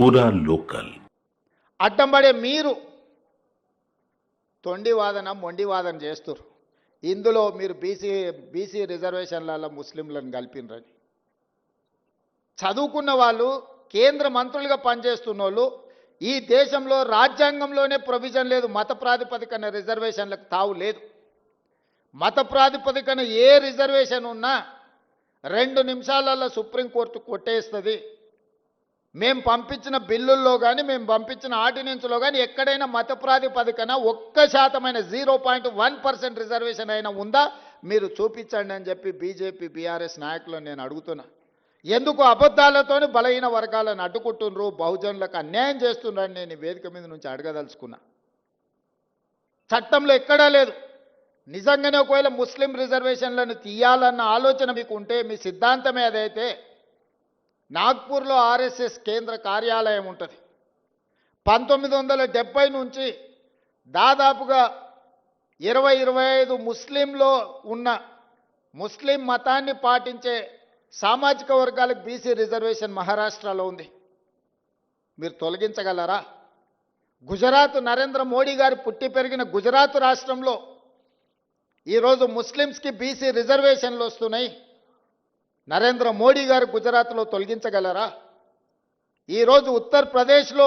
पूरा लोकल। అడ్డంబడే మీరు తొండి వాదన మొండి వాదన చేస్తారు. ఇందులో మీరు బీసీ రిజర్వేషన్లలో ముస్లింలను కలిపినరని చదువుకున్న వాళ్ళు కేంద్ర మంత్రులుగా పనిచేస్తున్న వాళ్ళు ఈ దేశంలో రాజ్యాంగంలోనే ప్రొవిజన్ లేదు, మత ప్రాతిపదికన రిజర్వేషన్లకు తావు లేదు. మత ప్రాతిపదికన ఏ రిజర్వేషన్ ఉన్నా 2 నిమిషాలలో సుప్రీంకోర్టు కొట్టేస్తుంది. మేము పంపించిన బిల్లుల్లో కానీ మేము పంపించిన ఆర్డినెన్స్లో కానీ ఎక్కడైనా మత ప్రాతిపదికన 1% 0.1% రిజర్వేషన్ అయినా ఉందా మీరు చూపించండి అని చెప్పి బీజేపీ బీఆర్ఎస్ నాయకులను నేను అడుగుతున్నా. ఎందుకు అబద్ధాలతోని బలహీన వర్గాలను అడ్డుకుంటున్నారు, బహుజనులకు అన్యాయం చేస్తున్నారని నేను వేదిక మీద నుంచి అడగదలుచుకున్నా. చట్టంలో ఎక్కడా లేదు. నిజంగానే ఒకవేళ ముస్లిం రిజర్వేషన్లను తీయాలన్న ఆలోచన మీకు ఉంటే, మీ సిద్ధాంతమే అదైతే నాగ్పూర్లో ఆర్ఎస్ఎస్ కేంద్ర కార్యాలయం ఉంటుంది. 1970 నుంచి దాదాపుగా 20-25 ముస్లింలో ఉన్న ముస్లిం మతాన్ని పాటించే సామాజిక వర్గాలకు బీసీ రిజర్వేషన్ మహారాష్ట్రలో ఉంది. మీరు తొలగించగలరా? గుజరాత్ నరేంద్ర మోడీ గారు పుట్టి పెరిగిన గుజరాత్ రాష్ట్రంలో ఈరోజు ముస్లిమ్స్కి బీసీ రిజర్వేషన్లు వస్తున్నాయి. నరేంద్ర మోడీ గారు గుజరాత్లో తొలగించగలరా? ఈరోజు ఉత్తరప్రదేశ్లో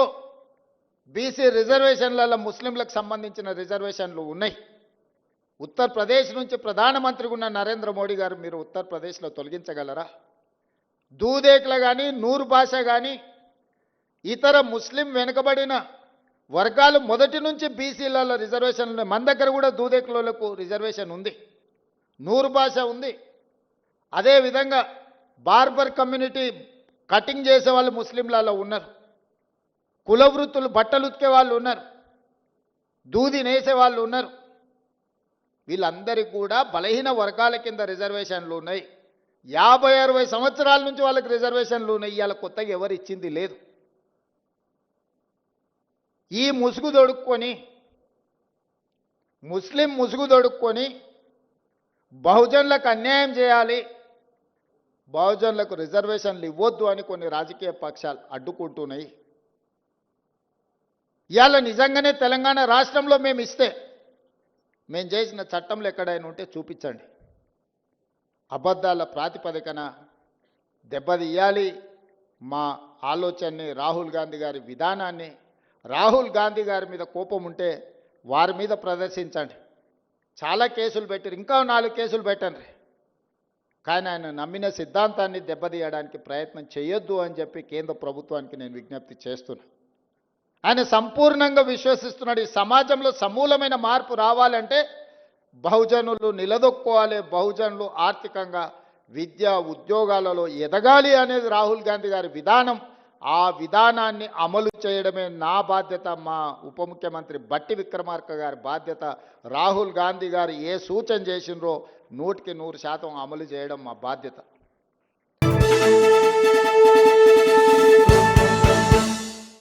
బీసీ రిజర్వేషన్లలో ముస్లింలకు సంబంధించిన రిజర్వేషన్లు ఉన్నాయి. ఉత్తరప్రదేశ్ నుంచి ప్రధానమంత్రిగా ఉన్న నరేంద్ర మోడీ గారు మీరు ఉత్తరప్రదేశ్లో తొలగించగలరా? దూదేకులు కానీ నూరు భాష కానీ ఇతర ముస్లిం వెనుకబడిన వర్గాలు మొదటి నుంచి బీసీలలో రిజర్వేషన్లు ఉన్నాయి. మన దగ్గర కూడా దూదేకులకు రిజర్వేషన్ ఉంది, నూరు భాష ఉంది. అదేవిధంగా బార్బర్ కమ్యూనిటీ కటింగ్ చేసే వాళ్ళు ముస్లింలలో ఉన్నారు, కుల వృత్తులు బట్టలు ఉతికే వాళ్ళు ఉన్నారు, దూది నేసే వాళ్ళు ఉన్నారు. వీళ్ళందరికీ కూడా బలహీన వర్గాల కింద రిజర్వేషన్లు ఉన్నాయి. 50-60 సంవత్సరాల నుంచి వాళ్ళకి రిజర్వేషన్లు ఉన్నాయి. ఇవాళ కొత్తగా ఎవరు ఇచ్చింది లేదు. ఈ ముసుగు దొడుక్కొని ముస్లిం ముసుగు దొడుక్కొని బహుజనులకు అన్యాయం చేయాలి, బహుజనులకు రిజర్వేషన్లు ఇవ్వద్దు అని కొన్ని రాజకీయ పక్షాలు అడ్డుకుంటున్నాయి. ఇవాళ నిజంగానే తెలంగాణ రాష్ట్రంలో మేము ఇస్తే మేము చేసిన చట్టంలో ఎక్కడైనా ఉంటే చూపించండి. అబద్ధాల ప్రాతిపదికన దెబ్బతీయాలి మా ఆలోచనని, రాహుల్ గాంధీ గారి విధానాన్ని. రాహుల్ గాంధీ గారి మీద కోపం ఉంటే వారి మీద ప్రదర్శించండి. చాలా కేసులు పెట్టారు, ఇంకా 4 కేసులు పెట్టండి. కానీ ఆయన నమ్మిన సిద్ధాంతాన్ని దెబ్బతీయడానికి ప్రయత్నం చేయొద్దు అని చెప్పి కేంద్ర ప్రభుత్వానికి నేను విజ్ఞప్తి చేస్తున్నా. ఆయన సంపూర్ణంగా విశ్వసిస్తున్నాడు ఈ సమాజంలో సమూలమైన మార్పు రావాలంటే బహుజనులు నిలదొక్కోవాలి, బహుజనులు ఆర్థికంగా విద్య ఉద్యోగాలలో ఎదగాలి అనేది రాహుల్ గాంధీ గారి విధానం. ఆ విధానాన్ని అమలు చేయడమే నా బాధ్యత, మా ఉప ముఖ్యమంత్రి బట్టి విక్రమార్క గారి బాధ్యత. రాహుల్ గాంధీ గారు ఏ సూచన చేసినరో 100% అమలు చేయడం మా బాధ్యత.